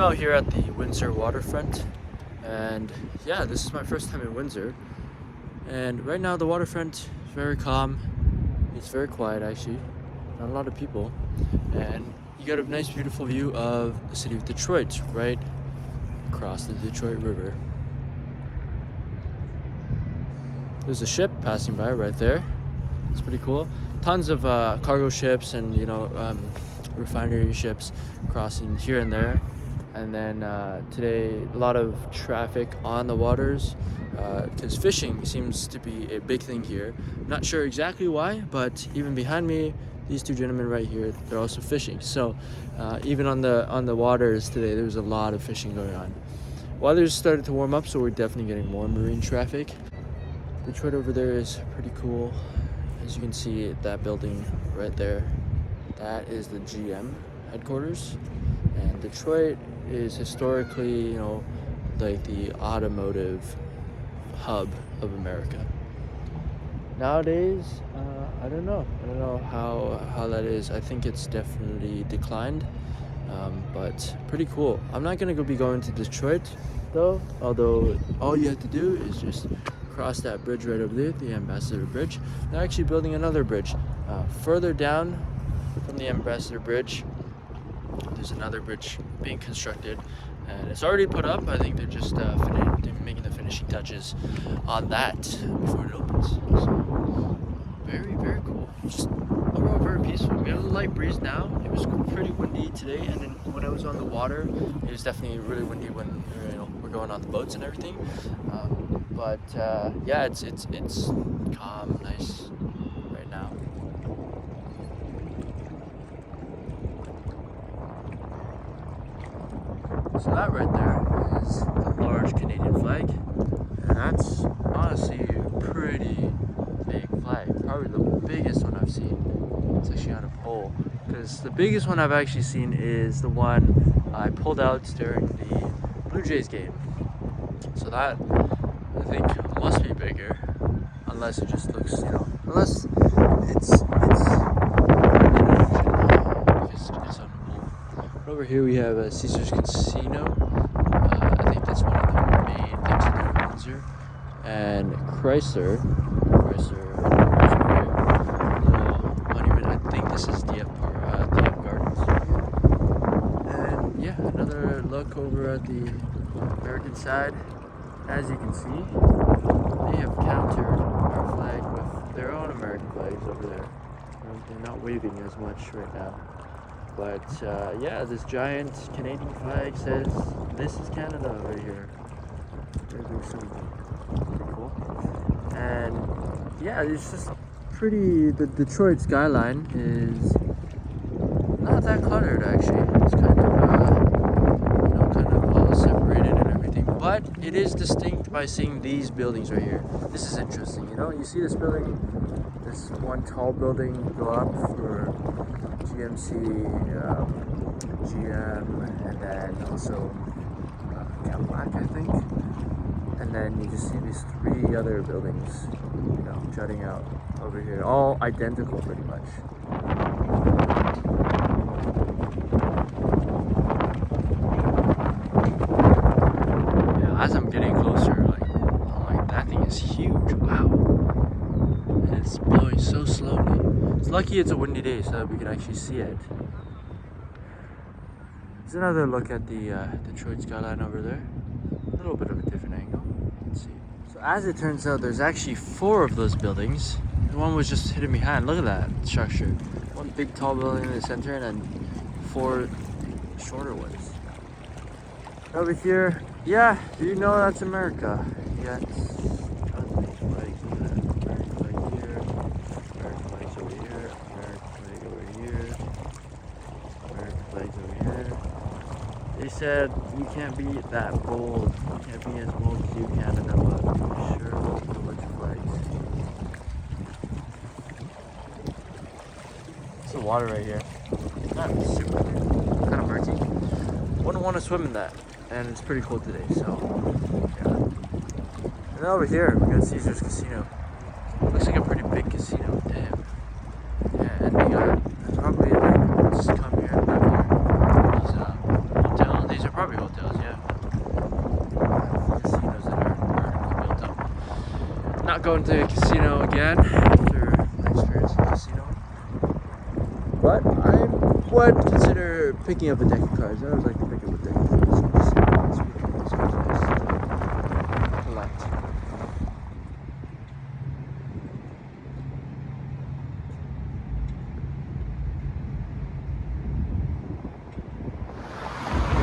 out here at the Windsor waterfront, and yeah, this is my first time in Windsor. And right now the waterfront is very calm. It's very quiet actually, not a lot of people, and you got a nice beautiful view of the city of Detroit right across the Detroit River. There's a ship passing by right there. It's pretty cool. Tons of cargo ships and refinery ships crossing here and there. And then today a lot of traffic on the waters because fishing seems to be a big thing here. Not sure exactly why, but even behind me, these two gentlemen right here, they're also fishing. So even on the waters today, there was a lot of fishing going on. Weather's started to warm up, so we're definitely getting more marine traffic. Detroit over there is pretty cool. As you can see, that building right there, that is the GM headquarters. And Detroit is historically, like the automotive hub of America. Nowadays, I don't know how that is. I think it's definitely declined, but pretty cool. I'm not gonna be going to Detroit though, although all you have to do is just cross that bridge right over there, the Ambassador Bridge. They're actually building another bridge further down from the Ambassador Bridge. There's another bridge being constructed, and it's already put up. I think they're just they're making the finishing touches on that before it opens. So very, very cool. Just overall very peaceful. We have a light breeze now. It was pretty windy today, and then when I was on the water, it was definitely really windy when we're going on the boats and everything. But yeah, it's calm, nice right now. So that right there is the large Canadian flag, and that's honestly a pretty big flag, probably the biggest one I've seen. It's actually on a pole, because the biggest one I've actually seen is the one I pulled out during the Blue Jays game. So that, I think, must be bigger, unless it just looks, unless it's on the pole. But over here we have Caesar's Casino. I think that's one of the main things to do in Windsor. And Chrysler monument. I think this is DF Gardens. And yeah, another look over at the American side. As you can see, they have countered our flag with their own American flags over there. They're not waving as much right now. But yeah, this giant Canadian flag says, "This is Canada" right here. Very big symbol. Pretty cool. And yeah, it's just pretty, the Detroit skyline is not that cluttered actually. It's kind of all separated and everything. But it is distinct by seeing these buildings right here. This is interesting, you see this building, this one tall building go up for GMC, GM, and then also Cadillac, I think. And then you just see these three other buildings, jutting out over here, all identical pretty much. As I'm getting closer, I'm like, that thing is huge, wow. And it's blowing so slowly. It's lucky it's a windy day so that we can actually see it. There's another look at the Detroit skyline over there. A little bit of a different angle, let's see. So as it turns out, there's actually 4 of those buildings. And one was just hidden behind, look at that structure. One big tall building in the center and then 4 shorter ones. Over here, yeah, do you know that's America? Yes. American flags over there. American flag here. American flags over here. American flag over here. American flags over here. They said you can't be that bold. You can't be as bold as you, Canada, but you sure look a bunch of flags. It's the water right here. Not super clear. Kind of murky. Wouldn't want to swim in that. And it's pretty cool today, so yeah. And then over here we got Caesar's Casino. Looks like a pretty big casino, damn. Yeah, and they got probably just come here and live here. These hotels, these are probably going to a casino again after my experience in the casino. But I would consider picking up a deck of cards. I always like to pick up a deck of cards. It's really nice to collect.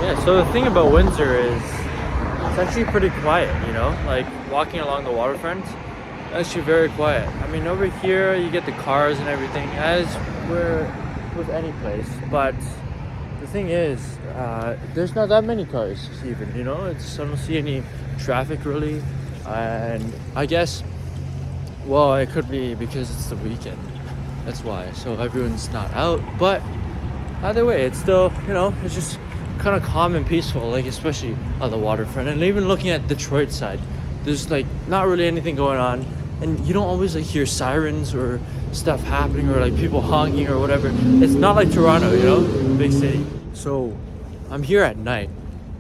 Yeah, so the thing about Windsor is it's actually pretty quiet, you know? Like walking along the waterfront, actually very quiet. I mean, over here you get the cars and everything, as we're with any place, but the thing is, there's not that many cars even, you know? I don't see any traffic really, and I guess, well, it could be because it's the weekend. That's why. So everyone's not out, but either way, it's still, you know, it's just kind of calm and peaceful, like especially on the waterfront. And even looking at Detroit side, there's like not really anything going on, and you don't always like hear sirens or stuff happening or like people honking or whatever. It's not like Toronto, you know, big city. So I'm here at night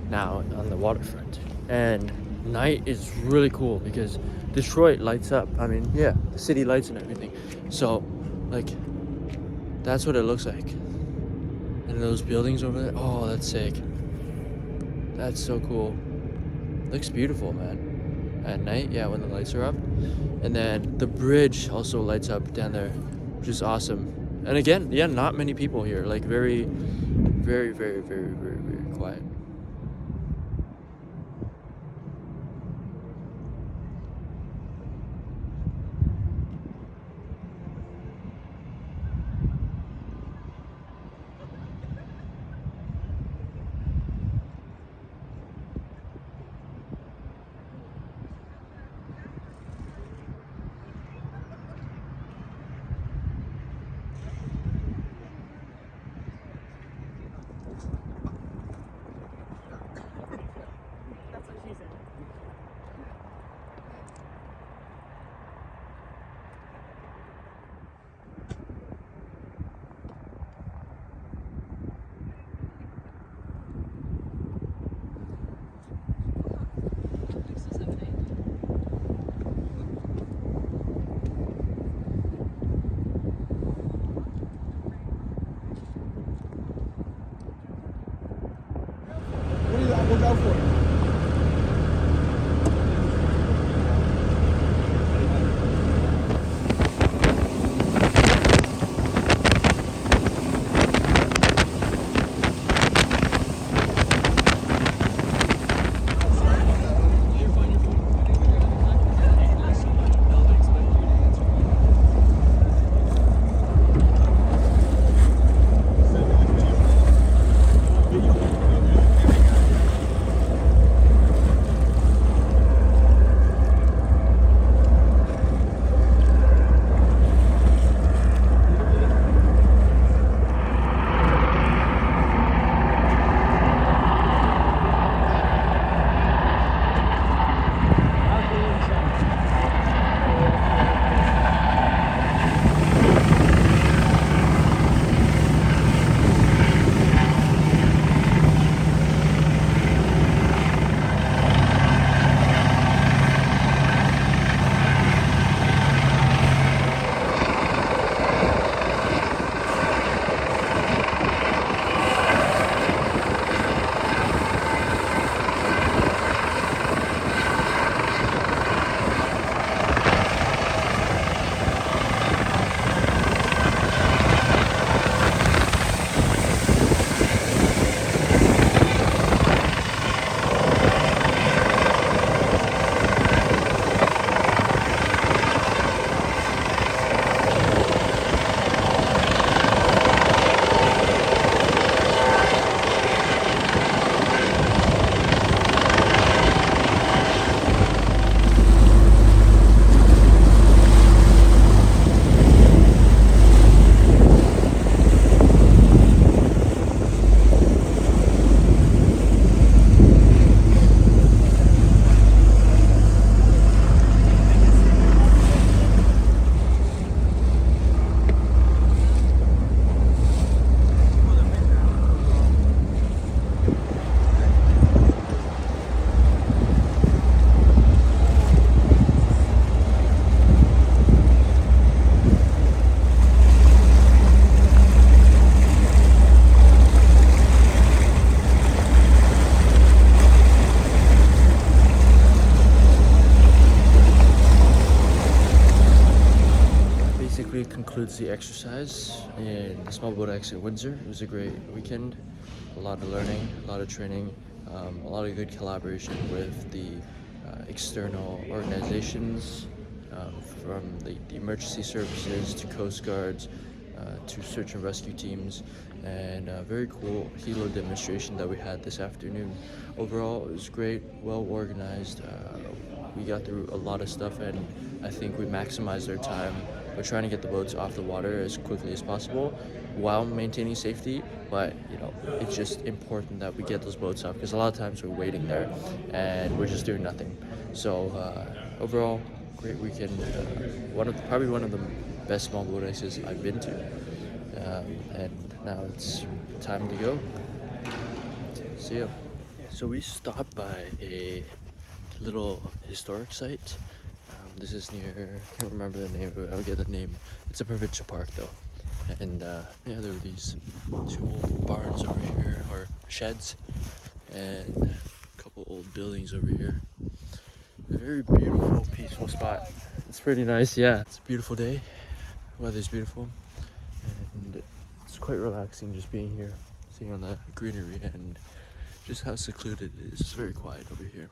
now on the waterfront, and night is really cool because Detroit lights up. I mean, yeah, the city lights and everything. So like that's what it looks like. And those buildings over there, oh, that's sick. That's so cool. Looks beautiful, man. At night, yeah, when the lights are up. And then the bridge also lights up down there, which is awesome. And again, yeah, not many people here. Like very, very, very, very, very, very quiet. basically concludes the exercise in the small boat X at Windsor. It was a great weekend, a lot of learning, a lot of training, a lot of good collaboration with the external organizations, from the emergency services to Coast Guards to search and rescue teams, and a very cool helo demonstration that we had this afternoon. Overall, it was great, well organized. We got through a lot of stuff, and I think we maximized our time. We're trying to get the boats off the water as quickly as possible while maintaining safety, but it's just important that we get those boats off, because a lot of times we're waiting there and we're just doing nothing. So overall, great weekend. Probably one of the best small boat races I've been to, and now it's time to go. See ya. So we stopped by a little historic site. This is near, I can't remember the name of it, I'll get the name. It's a provincial park though. And yeah, there were these 2 old barns over here, or sheds, and a couple old buildings over here. A very beautiful, peaceful spot. It's pretty nice, yeah. It's a beautiful day. Weather's beautiful, and it's quite relaxing just being here, seeing all the greenery and just how secluded it is. It's very quiet over here.